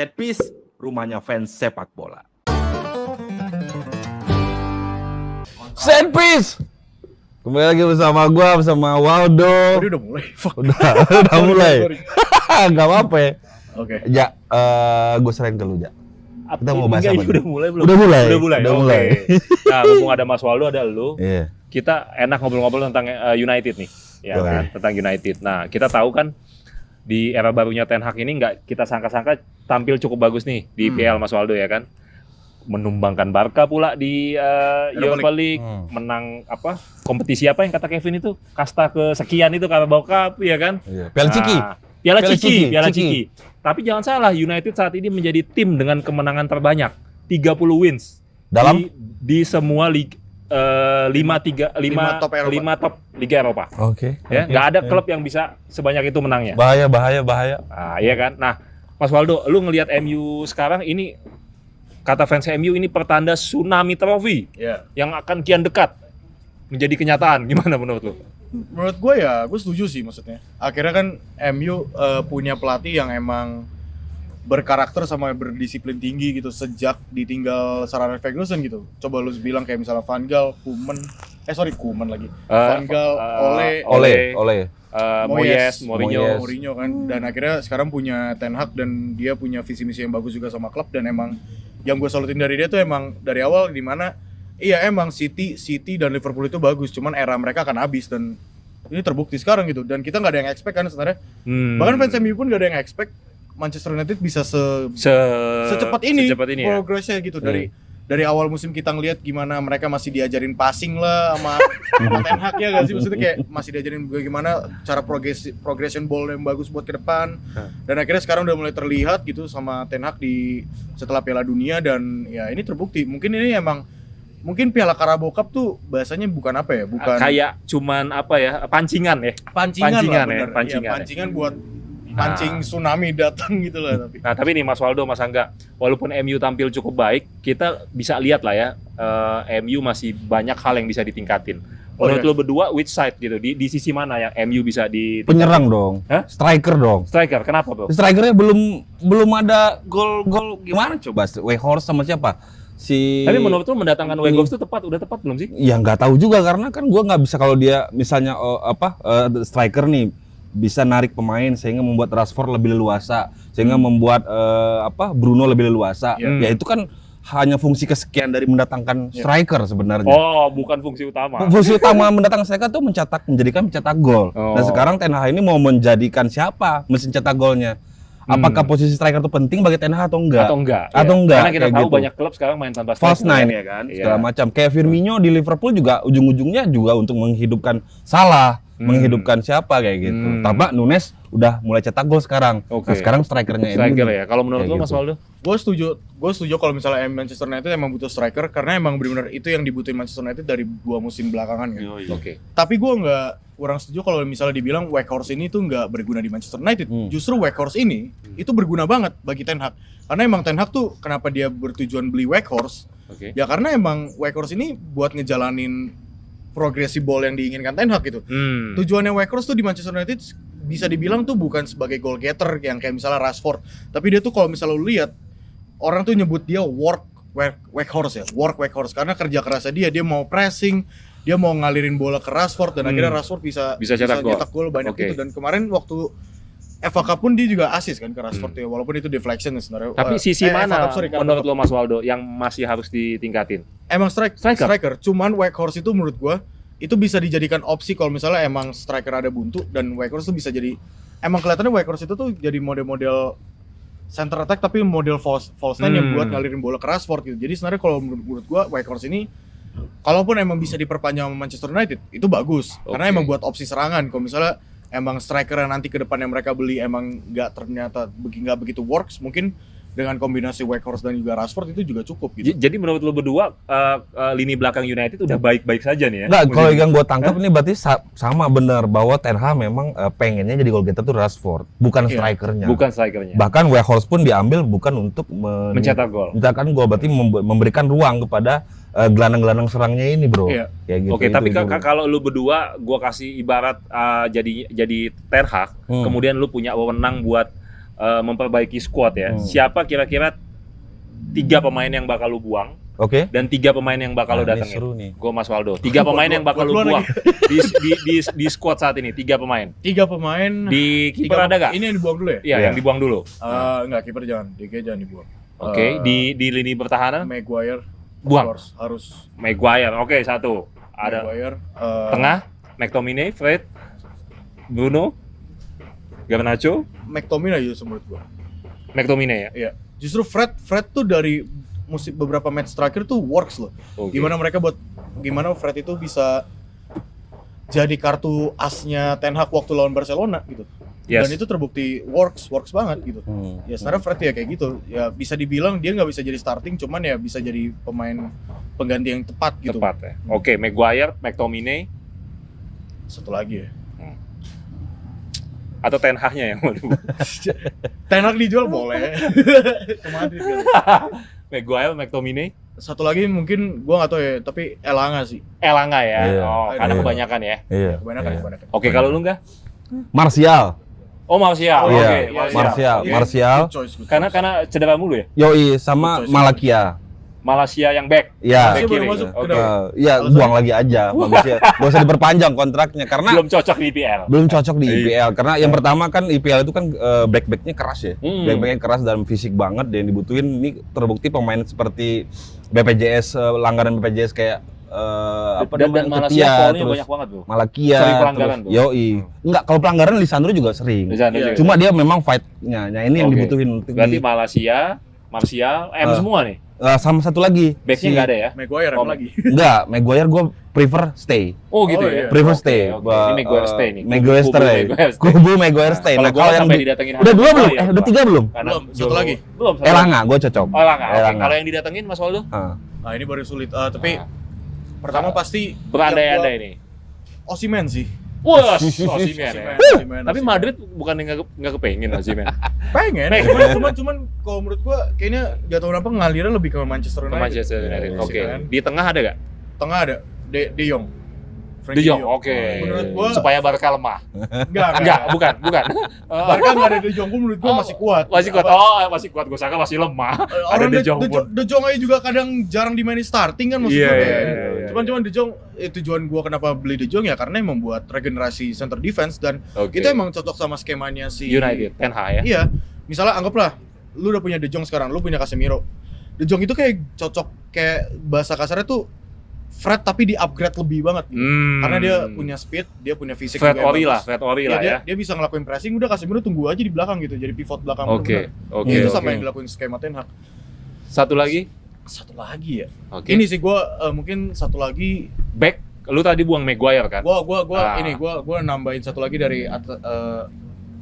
Setpiece, rumahnya fans sepak bola. Setpiece. Kembali lagi bersama gua, bersama Waldo. Tadi udah mulai. Fuck. Udah mulai. Gak apa-apa ya. Oke. Ja, gue serahin ke lu, Ja. Kita mau bahas apa? Udah mulai belum? Udah mulai. Udah Oke. mulai. Nah, mumpung ada Mas Waldo, ada lu. Iya. Kita enak ngobrol-ngobrol tentang United nih. Ya Boleh. kan, tentang United. Nah, kita tahu kan di era barunya Ten Hag ini nggak kita sangka-sangka tampil cukup bagus nih di IPL Mas Waldo ya kan. Menumbangkan Barca pula di Europa League, menang apa? Kompetisi apa yang kata Kevin itu? Kasta kesekian itu Carabao Cup ya kan? Iya. Piala Ciki. Piala Ciki. Ciki. Tapi jangan salah, United saat ini menjadi tim dengan kemenangan terbanyak, 30 wins Dalam? di semua lima top Eropa. Liga Eropa. Oke. Ya, nggak ada klub yang bisa sebanyak itu menangnya. Bahaya. Nah, iya kan? Nah, Mas Waldo, lu ngelihat MU sekarang ini, kata fans MU ini pertanda tsunami trofi Ya. yang akan kian dekat menjadi kenyataan. Gimana menurut lu? Menurut gue ya, gue setuju sih maksudnya. Akhirnya kan MU punya pelatih yang emang berkarakter sama berdisiplin tinggi gitu sejak ditinggal Sir Alex Ferguson gitu. Coba lu bilang kayak misalnya Van Gaal, Koeman lagi. Van Gaal, Ole. Moyes, Mourinho. Mourinho kan. Dan akhirnya sekarang punya Ten Hag dan dia punya visi misi yang bagus juga sama klub dan emang yang gue salutin dari dia tuh emang dari awal di mana iya emang City dan Liverpool itu bagus, cuman era mereka akan habis dan ini terbukti sekarang gitu. Dan kita nggak ada yang expect kan sebenarnya. Bahkan fans MU pun nggak ada yang expect Manchester United bisa secepat ini ya. progresnya gitu dari awal musim kita ngelihat gimana mereka masih diajarin passing lah sama Ten Hag ya gak sih, maksudnya kayak masih diajarin bagaimana cara progression ball yang bagus buat ke depan dan akhirnya sekarang udah mulai terlihat gitu sama Ten Hag setelah Piala Dunia dan ya ini terbukti mungkin ini emang Piala Carabao Cup tuh bahasanya bukan apa ya, bukan kayak cuman apa ya, pancingan lah, bener. Pancingan buat pancing tsunami datang gitu lah tapi. Nah, tapi nih Mas Waldo, Mas Angga, walaupun MU tampil cukup baik, kita bisa lihat lah ya, MU masih banyak hal yang bisa ditingkatin. Menurut lo berdua, which side gitu? Di sisi mana yang MU bisa ditingkatin? Penyerang dong. Hah? Striker dong. Striker, kenapa bro? Strikernya belum ada gol gimana coba? Weghorst sama siapa? Tapi menurut lo mendatangkan Weghorst itu udah tepat belum sih? Ya nggak tahu juga karena kan gua nggak bisa kalau dia misalnya striker nih bisa narik pemain sehingga membuat Rashford lebih leluasa, sehingga membuat Bruno lebih leluasa. Ya itu kan hanya fungsi kesekian dari mendatangkan striker sebenarnya. Oh, bukan fungsi utama. Fungsi utama mendatangkan striker tuh menjadikan pencetak gol. Nah sekarang Ten Hag ini mau menjadikan siapa mesin cetak golnya? Apakah posisi striker itu penting bagi Ten Hag atau enggak? Karena kita tahu gitu. banyak klub sekarang main tanpa false striker nine ya kan, segala macam. Kayak Firmino di Liverpool juga ujung-ujungnya juga untuk menghidupkan Salah, menghidupkan siapa kayak gitu. Tapi Nunes udah mulai cetak gol sekarang. Nah, sekarang strikernya striker ya. Kalau menurut lo gitu. Mas Waldo? Gue setuju kalau misalnya Manchester United emang butuh striker karena emang benar-benar itu yang dibutuhin Manchester United dari 2 musim belakangan kan. Oke. Tapi gue kurang setuju kalau misalnya dibilang Weghorst ini tuh nggak berguna di Manchester United. Justru Weghorst ini itu berguna banget bagi Ten Hag. Karena emang Ten Hag tuh kenapa dia bertujuan beli Weghorst? Ya karena emang Weghorst ini buat ngejalanin progresi ball yang diinginkan Ten Hag gitu. Tujuannya Weghorst tuh di Manchester United bisa dibilang tuh bukan sebagai goal getter yang kayak misalnya Rashford. Tapi dia tuh kalau misalnya lu lihat orang tuh nyebut dia Weghorst karena kerja kerasnya dia mau pressing, dia mau ngalirin bola ke Rashford dan akhirnya Rashford bisa cetak gol banyak itu. Dan kemarin waktu FA Cup pun dia juga assist kan ke Rashford ya, walaupun itu deflection sebenarnya. Tapi sisi mana menurut lo Mas Waldo yang masih harus ditingkatin? Emang striker. Cuman Weghorst itu menurut gua itu bisa dijadikan opsi kalau misalnya emang striker ada buntu dan Weghorst tuh bisa jadi emang kelihatannya Weghorst itu tuh jadi model-model center attack tapi model false nine yang buat ngalirin bola ke Rashford gitu. Jadi sebenarnya kalau menurut gua Weghorst ini kalaupun emang bisa diperpanjang sama Manchester United itu bagus karena emang buat opsi serangan. Kalau misalnya emang striker yang nanti ke depannya mereka beli emang nggak begitu works, mungkin dengan kombinasi Weghorst dan juga Rashford itu juga cukup gitu. Jadi menurut lo berdua lini belakang United udah baik-baik saja nih ya? Enggak, kalau yang gue tangkap ini berarti sama benar bahwa Ten Hag memang pengennya jadi goal getter tuh Rashford, bukan strikernya. Bahkan Weghorst pun diambil bukan untuk mencetak gol. Mencetak gol, berarti memberikan ruang kepada gelandang-gelandang serangnya ini, bro. Kayak gitu. Oke, tapi kalau lu berdua, gua kasih ibarat jadi Ten Hag, kemudian lu punya wewenang buat memperbaiki squad ya. Siapa kira-kira 3 pemain yang bakal lu buang Oke. dan 3 pemain yang bakal lu Ini datengin? seru nih. Gue Mas Waldo. 3 pemain yang bakal lu buang di squad saat ini. 3 pemain. 3 pemain. Di kiper ada gak? Ini yang dibuang dulu ya? Iya, yang dibuang dulu. Enggak, kiper jangan. DG jangan dibuang. Oke, di lini pertahanan Maguire buang. harus Maguire. Oke, 1. Ada Maguire. tengah McTominay, Fred, Bruno, Garnacho, McTominay aja menurut gua. McTominay ya. Iya. Justru Fred tuh dari beberapa match terakhir tuh works loh. Oke. Gimana Fred itu bisa jadi kartu asnya Ten Hag waktu lawan Barcelona gitu. Yes. Dan itu terbukti works banget gitu. Ya sebenarnya Fred ya kayak gitu. Ya bisa dibilang dia nggak bisa jadi starting, cuman ya bisa jadi pemain pengganti yang tepat gitu. Tepat ya. Oke, Maguire, McTominay, Satu lagi ya. atau Ten Hag-nya yang mau dibuang? Ten Hag dijual boleh. Ke Madrid kali. Maguire, McTominay, Satu lagi mungkin gua nggak tahu ya, tapi Elanga sih. Elanga ya. Iya. Oh, karena Iya. kebanyakan ya. Iya. Kebanyakan. Oke, kalau lu enggak? Martial. Oh, Martial. Iya. Oke, Martial. Iya, Martial. good choice. Karena cedera mulu ya. Yoi sama Good choice. Malakia. Malaysia yang back. Iya. Back Masih kiri. belum masuk. Oke. Kenapa? Iya, buang lagi aja. Bagusnya. Gak usah diperpanjang kontraknya karena Belum cocok di IPL. belum cocok di Iya. IPL karena yang pertama kan IPL itu kan back-backnya keras ya. Back-backnya keras dan fisik banget dan dibutuhin. Ini terbukti pemain seperti BPJS langgaran BPJS kayak Dan Malaysia foul-nya banyak banget tuh. Malakia, Sering pelanggaran tuh. Yoi. Enggak, kalau pelanggaran Lisandro juga sering. Lisandro Iya. juga. Cuma dia memang fight-nya. Nah, ini yang Oke. dibutuhin untuk Berarti Malaysia, Martial, semua nih. sama satu lagi. Backnya nggak ada ya? Maguire Oh, lagi. Enggak, Maguire gue prefer stay. Oh gitu Oh, ya? iya. Prefer Oke, stay. oke. Ini Maguire stay nih. Maguire Kubu stay. Maguire stay. Kubu Maguire stay. Kalau Nah, gua kalau yang sampai di- didatengin udah 2 belum? ya, Udah 3 belum? Karena Belum, satu lagi. Belum. satu Elanga, gue cocok. lagi. Oh, Elanga. Oke, Elanga. kalau yang didatengin Mas Waldo? Nah, ini baru sulit. Tapi pertama pasti Berandai-andai nih. Osimhen sih. Wah, Osimhen ya. Osimhen, Tapi Osimhen. Madrid bukan nggak kepengin Osimhen. pengen. Cuman kalau menurut gua kayaknya gak tahu kenapa ngalirnya lebih ke Manchester Ke United. Manchester United. Iya, Oke. kan. Di tengah ada nggak? Tengah ada De Jong. De Frankie Jong. Oke. Menurut gua Supaya Barca lemah. enggak. Bukan. Barca enggak ada De Jong, gua menurut gua masih kuat. Masih kuat. Oh, masih kuat. Gue sangka masih lemah. Ada Orang De Jong pun. De Jong aja juga kadang jarang dimainin starting kan maksud Iya, gua. iya, Kayak. iya. Cuman De Jong tujuan gua kenapa beli De Jong ya karena emang buat regenerasi center defense dan Oke. itu emang cocok sama skemanya si United, Ten Hag ya. Iya. Misalnya anggaplah lu udah punya De Jong sekarang, lu punya Casemiro. De Jong itu kayak cocok kayak bahasa kasarnya tuh Fred tapi di-upgrade lebih banget gitu. Karena dia punya speed, dia punya fisik Fred juga yang Ori bagus. lah, Fred Ori Iya, lah ya. Dia bisa ngelakuin pressing, udah Casemiro tunggu aja di belakang gitu, jadi pivot belakang. Oke, bener-bener. oke. Itu oke. sama yang dilakuin skema Ten Hag. Satu lagi. Satu lagi ya. Oke. Ini sih gua mungkin satu lagi Back. Lu tadi buang Maguire kan? gua nambahin satu lagi dari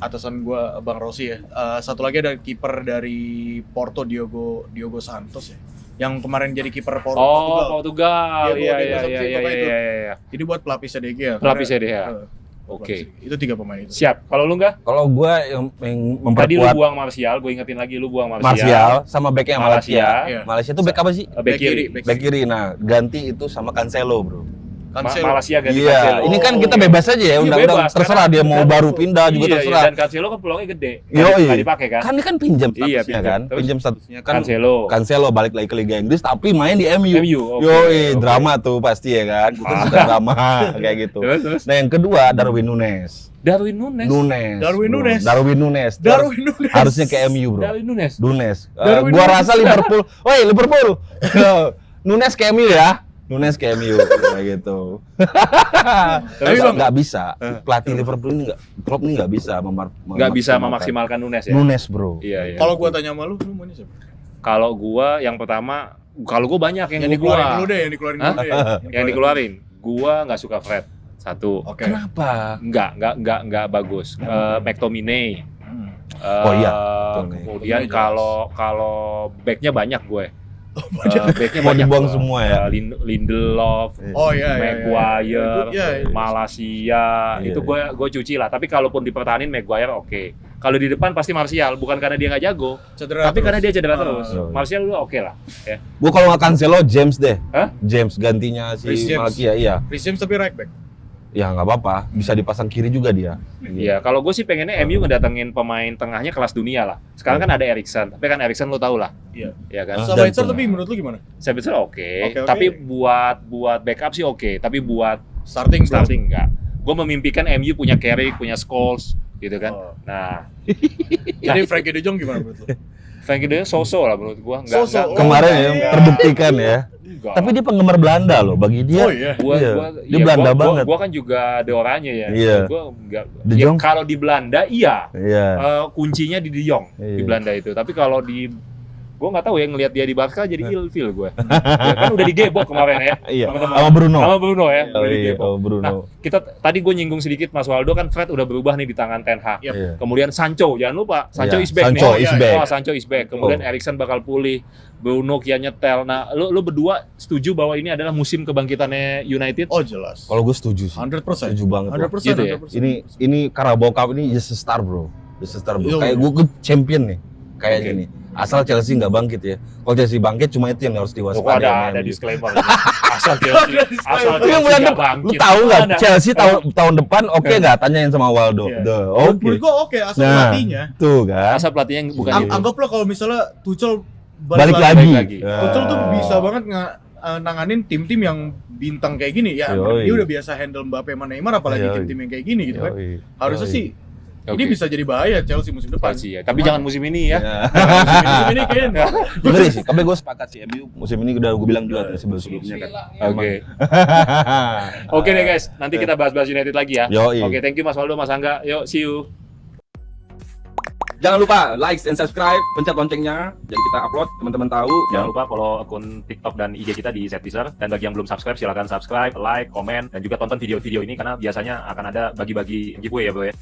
atasan gua Bang Rossi ya. Satu lagi ada kiper dari Porto Diogo Santos ya. Yang kemarin jadi kiper Oh, Portugal. Portugal. Dia Iya, bawa iya, Diego iya, Santos, iya, pokoknya itu. iya. Jadi buat pelapisnya DG ya. Pelapisnya karena, DG. eh, Oke. Itu 3 pemain itu. Siap. Kalau lu enggak? Kalau gue yang Tadi lu memperkuat buang Martial, gue ingetin lagi lu buang Martial sama backnya Malaysia. Malaysia. Iya. Malaysia tuh back apa sih? Back kiri. Back kiri. Nah, ganti itu sama Cancelo, bro. Cancelo. Malaysia ganti Iya, Cancelo. ini kan Oh, kita oke. bebas aja ya, Iya, undang-undang bebas, terserah karena- dia mau baru pindah juga Iya, terserah. iya, dan Cancelo kan peluangnya gede. Yoi. Nggak dipakai kan? Kan ini kan pinjam Iya, statusnya pinjam. kan. Terus? Pinjam statusnya kan. Cancelo. Balik lagi ke Liga Inggris tapi main di MU. MU, oke, Yoi, oke. drama tuh pasti ya kan. Kita suka drama kayak gitu. Terus. Nah, yang kedua Darwin Nunes. Darwin Nunes. Darwin bro. Nunes. Darwin Nunes. Darwin Nunes. Harusnya ke MU, bro. Darwin Nunes. Nunes. Darwin Gua Nunes. rasa Liverpool. Woi, Liverpool. Nunes ke MU ya. Nunes ke MU kayak gitu. Tapi nggak bisa. Pelatih Liverpool ini Klopp ini nggak bisa Nggak bisa memaksimalkan Nunes ya. Nunes, bro. Iya, iya. Kalau gua tanya sama lu maunya siapa? Kalau gua yang pertama, kalau gua banyak yang, Yang gua dikeluarin buang. dulu deh, yang dikeluarin Hah? dulu deh. Yang dikeluarin. Gua nggak suka Fred. Satu. Oke. Kenapa? Nggak bagus. McTominay. Oh iya, Kemudian McTominay kalau backnya banyak gue. Backnya Mau banyak dibuang gua. semua ya? Lindelof, Oh iya, Maguire, Iya. Malaysia, Iya. itu gue cuci lah. Tapi kalaupun dipertahanin Maguire oke. Kalau di depan pasti Martial, bukan karena dia nggak jago, Cedera tapi terus. karena dia cedera terus. iya. Martial lu oke lah. Ya. Gua kalau nggak Cancelo, James deh. Hah? James gantinya si Reece James. Malakia, iya. Reece James tapi right back. ya nggak apa-apa, bisa dipasang kiri juga dia. Iya, kalau gue sih pengennya MU ngedatengin pemain tengahnya kelas dunia lah. Sekarang kan ada Eriksen, tapi kan Eriksen lo tau lah. Iya. Iya kan? Sabitzer tapi menurut lu gimana? Sabitzer oke, Oke. tapi buat backup sih oke, tapi buat Starting enggak. Gue memimpikan MU punya Carrick, punya Scholes gitu kan. Oh. Nah, Jadi Frankie De Jong gimana menurut lu? Frankie De Jong so-so lah menurut gue. Enggak, So-so. enggak. Kemarin ya iya. terbuktikan ya. Enggak. Tapi dia penggemar Belanda loh, bagi dia. Oh iya. Dia Belanda banget. Gua kan juga ada orangnya ya. Iya. Gua enggak. De Ya, Jong? kalau di Belanda iya. Iya. Kuncinya di De Jong di Iya. Belanda itu. Tapi kalau di gua nggak tahu ya, ngelihat dia di Barca jadi ilfil gue. Ya, kan udah digebok kemarin ya. Iya. Teman-teman. Sama Bruno. Sama Bruno ya. Oh, Udah iya, digebok. oh, Bruno. Nah, kita tadi gue nyinggung sedikit Mas Waldo kan Fred udah berubah nih di tangan Ten Hag. Yep. Iya. Kemudian Sancho, jangan lupa Sancho Iya, is back Sancho nih. is back. Oh, Sancho is back. Kemudian Eriksen bakal pulih. Bruno kian nyetel. Nah, lu berdua setuju bahwa ini adalah musim kebangkitannya United? Oh jelas. Kalau gue setuju sih. 100%. Setuju banget. Bro. 100%. Gitu ya? 100%. Ini Carabao Cup ini just a star bro. Just a star bro. Iya, Kayak bro. gue champion nih. Kayaknya Oke. nih. Asal Chelsea nggak bangkit ya. Kalau Chelsea bangkit cuma itu yang harus Kok diwaspadai. ada disclaimer. Asal Chelsea, asal Tapi Chelsea bulan nggak depan, lu bangkit. tahu nggak Ada. Chelsea tahun depan oke nggak? Tanyain sama Waldo. Iya. Duh, oke. Menurut gua oke asal Nah. pelatihnya. Tuh kan. Asal pelatihnya bukan gitu. Anggaplah kalau misalnya Tuchel Balik lagi. lagi. Tuchel tuh Ah. bisa banget nanganin tim-tim yang bintang kayak gini ya. Yoi. Dia udah biasa handle Mbappe sama Neymar apalagi Yoi. tim-tim yang kayak gini gitu kan. Yoi. Harusnya Yoi. sih Oke. ini bisa jadi bahaya Chelsea musim depan. Pasti ya. Tapi jangan musim ini ya. Ya. Musim ini kayaknya Ngeri sih, tapi gue sepakat sih MU musim ini udah gue bilang juga sebelum-sebelumnya kan. Oke. Oke deh guys, nanti kita bahas-bahas United lagi ya. Yoi. Oke, thank you Mas Waldo, Mas Angga. Yuk, see you. Jangan lupa like dan subscribe, pencet loncengnya, jadi kita upload teman-teman tahu. Jangan lupa follow akun TikTok dan IG kita di Setteaser. Dan bagi yang belum subscribe, silakan subscribe, like, komen, dan juga tonton video-video ini karena biasanya akan ada bagi-bagi giveaway ya bro ya.